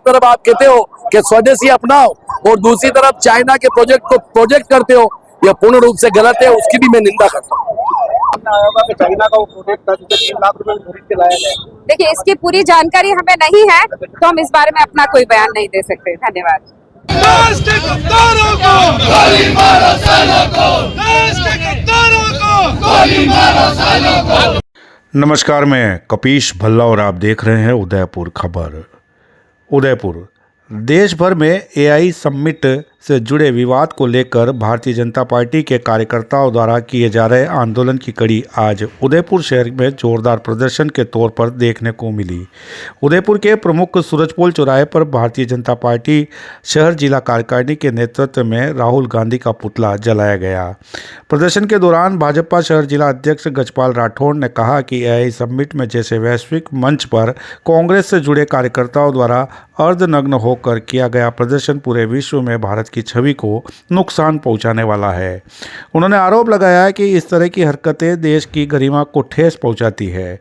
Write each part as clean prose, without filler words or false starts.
तरफ आप कहते हो कि स्वदेशी अपनाओ और दूसरी तरफ चाइना के प्रोजेक्ट को प्रोजेक्ट करते हो, यह पूर्ण रूप से गलत है, उसकी भी मैं निंदा करता हूँ। चाइना का वो प्रोजेक्ट था जिसे 3 लाख रुपए में खरीद के लाया गया। देखिए, इसकी पूरी जानकारी हमें नहीं है, तो हम इस बारे में अपना कोई बयान नहीं दे सकते। धन्यवाद। देश के गद्दारों को गोली मारो, सालों को देश के गद्दारों को गोली मारो, सालों को। नमस्कार, मैं कपीश भल्ला और आप देख रहे हैं उदयपुर खबर। उदयपुर देश भर में एआई समिट से जुड़े विवाद को लेकर भारतीय जनता पार्टी के कार्यकर्ताओं द्वारा किए जा रहे आंदोलन की कड़ी आज उदयपुर शहर में जोरदार प्रदर्शन के तौर पर देखने को मिली। उदयपुर के प्रमुख सूरजपोल चौराहे पर भारतीय जनता पार्टी शहर जिला कार्यकारिणी के नेतृत्व में राहुल गांधी का पुतला जलाया गया। प्रदर्शन के दौरान भाजपा शहर जिला अध्यक्ष गजपाल राठौड़ ने कहा कि एआई समिट में जैसे वैश्विक मंच पर कांग्रेस से जुड़े कार्यकर्ताओं द्वारा अर्धनग्न होकर किया गया प्रदर्शन पूरे विश्व में भारत की छवि को नुकसान पहुंचाने वाला है। उन्होंने आरोप लगाया कि इस तरह की हरकतें देश की गरिमा को ठेस पहुंचाती है।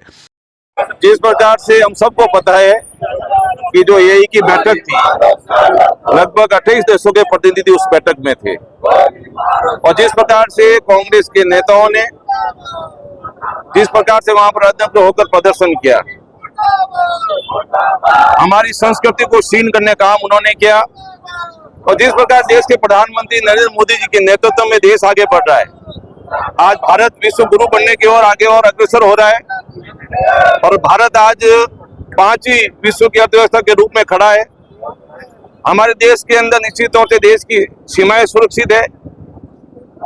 जिस प्रकार से हम सबको पता है कि जो एआई की बैठक थी, लगभग 28 देशों के प्रतिनिधि उस बैठक में थे, और जिस प्रकार से कांग्रेस के नेताओं ने जिस प्रकार से वहां पर अर्धनग्न होकर प्रदर्शन किया, हमारी संस्कृति को क्षीण करने का काम उन्होंने किया, और जिस प्रकार देश के प्रधानमंत्री नरेंद्र मोदी जी के नेतृत्व में देश आगे बढ़ रहा है, आज भारत विश्व गुरु बनने की ओर आगे और अग्रसर हो रहा है, और भारत आज 5वीं विश्व की अर्थव्यवस्था के रूप में खड़ा है। हमारे देश के अंदर निश्चित तौर से देश की सीमाएं सुरक्षित है,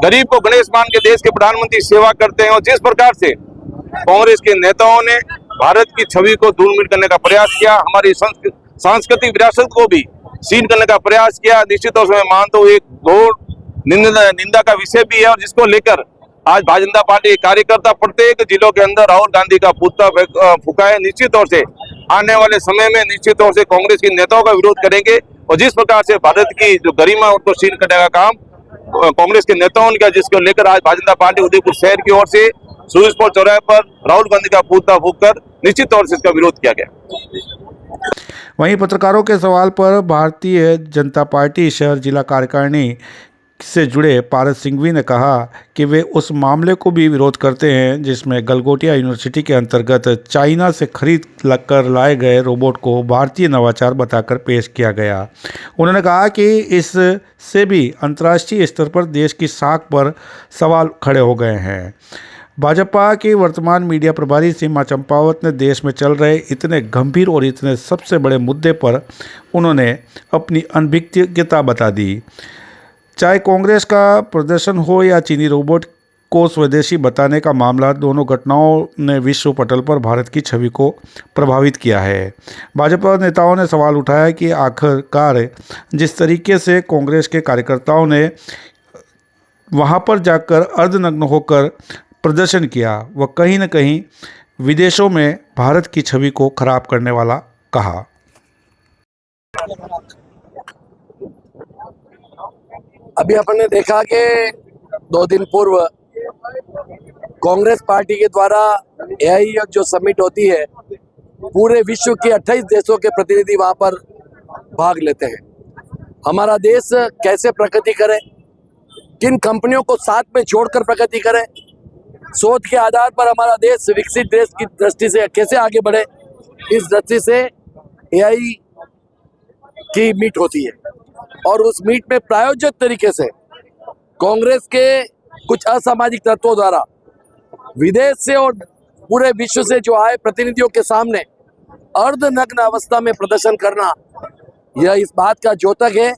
गरीब को गणेश मान के देश के प्रधानमंत्री सेवा करते हैं, और जिस प्रकार से कांग्रेस के नेताओं ने भारत की छवि को धूमिल करने का प्रयास किया, हमारी सांस्कृतिक विरासत को भी छीन करने का प्रयास किया, निश्चित तौर से मैं मानता हूँ एक घोर निंदा का विषय भी है, और जिसको लेकर आज भारतीय जनता पार्टी के कार्यकर्ता प्रत्येक जिलों के अंदर राहुल गांधी का पुतला फूका है। निश्चित तौर से आने वाले समय में निश्चित तौर से कांग्रेस के नेताओं का विरोध करेंगे, और जिस प्रकार से भारत की जो गरिमा उसको छीन करने का काम कांग्रेस के नेताओं ने किया, जिसको लेकर आज भारतीय जनता पार्टी उदयपुर शहर की ओर से सूरजपोल चौराहे पर राहुल गांधी का पुतला फूंककर निश्चित तौर से इसका विरोध किया गया। वहीं पत्रकारों के सवाल पर भारतीय जनता पार्टी शहर जिला कार्यकारिणी से जुड़े पारस सिंघवी ने कहा कि वे उस मामले को भी विरोध करते हैं जिसमें गलगोटिया यूनिवर्सिटी के अंतर्गत चाइना से खरीद कर लाए गए रोबोट को भारतीय नवाचार बताकर पेश किया गया। उन्होंने कहा कि इससे भी अंतर्राष्ट्रीय स्तर पर देश की साख पर सवाल खड़े हो गए हैं। भाजपा की वर्तमान मीडिया प्रभारी सीमा चंपावत ने देश में चल रहे इतने गंभीर और इतने सबसे बड़े मुद्दे पर उन्होंने अपनी अनभिज्ञता बता दी। चाहे कांग्रेस का प्रदर्शन हो या चीनी रोबोट को स्वदेशी बताने का मामला, दोनों घटनाओं ने विश्व पटल पर भारत की छवि को प्रभावित किया है। भाजपा नेताओं ने सवाल उठाया कि आखिरकार जिस तरीके से कांग्रेस के कार्यकर्ताओं ने वहां पर जाकर अर्धनग्न होकर प्रदर्शन किया, वह कहीं न कहीं विदेशों में भारत की छवि को खराब करने वाला कहा। अभी अपन ने देखा कि 2 दिन पूर्व कांग्रेस पार्टी के द्वारा एआई जो समिट होती है, पूरे विश्व के 28 देशों के प्रतिनिधि वहां पर भाग लेते हैं। हमारा देश कैसे प्रगति करे, किन कंपनियों को साथ में जोड़कर प्रगति करे, सोच के आधार पर हमारा देश विकसित देश की दृष्टि से कैसे आगे बढ़े, इस दृष्टि से एआई की मीट होती है, और उस मीट में प्रायोजित तरीके से कांग्रेस के कुछ असामाजिक तत्वों द्वारा विदेश से और पूरे विश्व से जो आए प्रतिनिधियों के सामने अर्धनग्न अवस्था में प्रदर्शन करना, यह इस बात का द्योतक है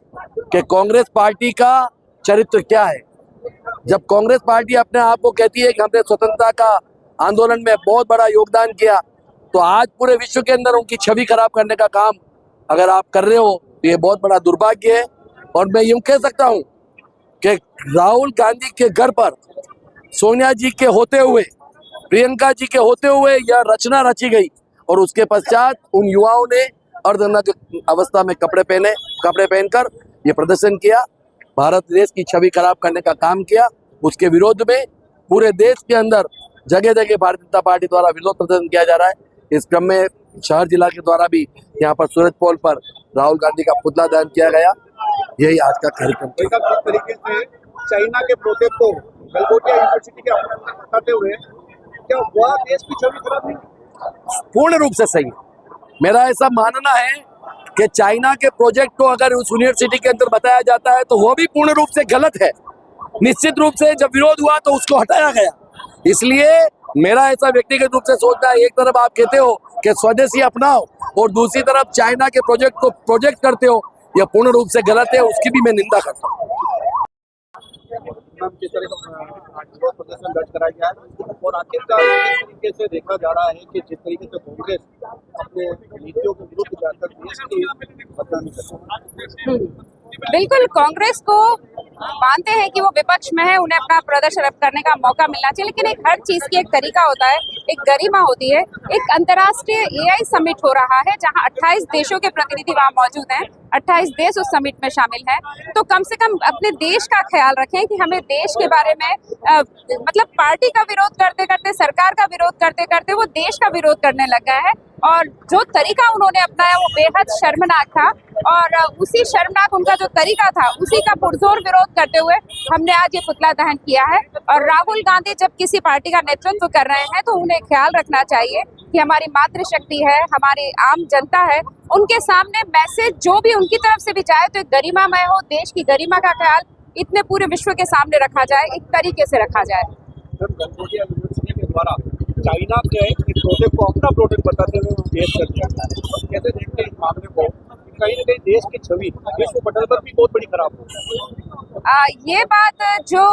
कि कांग्रेस पार्टी का चरित्र क्या है। जब कांग्रेस पार्टी अपने आप को कहती है कि हमने स्वतंत्रता का आंदोलन में बहुत बड़ा योगदान किया, तो आज पूरे विश्व के अंदर उनकी छवि खराब करने का काम अगर आप कर रहे हो तो ये बहुत बड़ा दुर्भाग्य है। और मैं यूं कह सकता हूं कि राहुल गांधी के घर पर सोनिया जी के होते हुए, प्रियंका जी के होते हुए यह रचना रची गई, और उसके पश्चात उन युवाओं ने अर्धनग्न अवस्था में कपड़े पहनकर ये प्रदर्शन किया, भारत देश की छवि खराब करने का काम किया। उसके विरोध में पूरे देश के अंदर जगह जगह भारतीय जनता पार्टी द्वारा विरोध प्रदर्शन किया जा रहा है। इस क्रम में शहर जिला के द्वारा भी यहाँ पर सूरजपोल पर राहुल गांधी का पुतला दहन किया गया। यही आज का कार्यक्रम था। किस तरीके से चाइना के प्रोजेक्ट को गलगोटिया यूनिवर्सिटी के अपने अंदर बताते हुए क्या वह देश की छवि खराब नहीं? पूर्ण रूप से सही है। मेरा ऐसा मानना है कि चाइना के प्रोजेक्ट को अगर उस यूनिवर्सिटी के अंदर बताया जाता है तो वो भी पूर्ण रूप से गलत है। निश्चित रूप से जब विरोध हुआ तो उसको हटाया गया। इसलिए मेरा ऐसा व्यक्तिगत रूप से सोचना है, एक तरफ आप कहते हो कि स्वदेशी अपनाओ और दूसरी तरफ चाइना के प्रोजेक्ट को प्रोजेक्ट करते हो, यह पूर्ण रूप से गलत है। उसकी भी मैं निंदा करता हूँ। नाम किस तरह का प्रदर्शन दर्ज कराया गया है और आखिरकार किस तरीके से देखा जा रहा है कि जिस तरीके से कांग्रेस अपने नीतियों के विरुद्ध जाकर देश की बदनामी करती है। बिल्कुल, कांग्रेस को मानते हैं कि वो विपक्ष में है, उन्हें अपना प्रदर्शन करने का मौका मिलना चाहिए, लेकिन एक हर चीज की एक तरीका होता है, एक गरिमा होती है। एक अंतर्राष्ट्रीय एआई समिट हो रहा है जहां 28 देशों के प्रतिनिधि वहां मौजूद हैं, 28 देश उस समिट में शामिल हैं। तो कम से कम अपने देश का ख्याल रखें कि हमें देश के बारे में मतलब पार्टी का विरोध करते करते, सरकार का विरोध करते करते वो देश का विरोध करने लग गए हैं। और जो तरीका उन्होंने अपनाया वो बेहद शर्मनाक था और उसी शर्मनाक उनका जो तरीका था उसी का पुरजोर विरोध करते हुए हमने आज ये पुतला दहन किया है। और राहुल गांधी जब किसी पार्टी का नेतृत्व कर रहे हैं तो उन्हें ख्याल रखना चाहिए कि हमारी मातृशक्ति है, हमारी आम जनता है, उनके सामने मैसेज जो भी उनकी तरफ से भी जाए तो एक गरिमामय हो, देश की गरिमा का ख्याल इतने पूरे विश्व के सामने रखा जाए, एक तरीके से रखा जाए। गलगोटिया यूनिवर्सिटी के द्वारा चाइना के एक प्रोजेक्ट को अपना प्रोजेक्ट बताते हुए पेश कर दिया। कैसे देखते हैं इस मामले को? कहीं न कहीं देश की छवि विश्व पटल पर भी बहुत बड़ी खराब हो। ये बात जो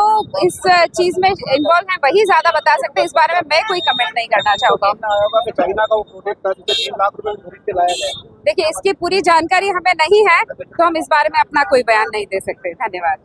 इस चीज में इन्वॉल्व है वही ज्यादा बता सकते हैं, इस बारे में मैं कोई कमेंट नहीं करना चाहूंगा। कि चाइना का वो प्रोजेक्ट था जिसे 3 लाख रुपए खरीद के लाया गया। देखिए, इसकी पूरी जानकारी हमें नहीं है तो हम इस बारे में अपना कोई बयान नहीं दे सकते। धन्यवाद।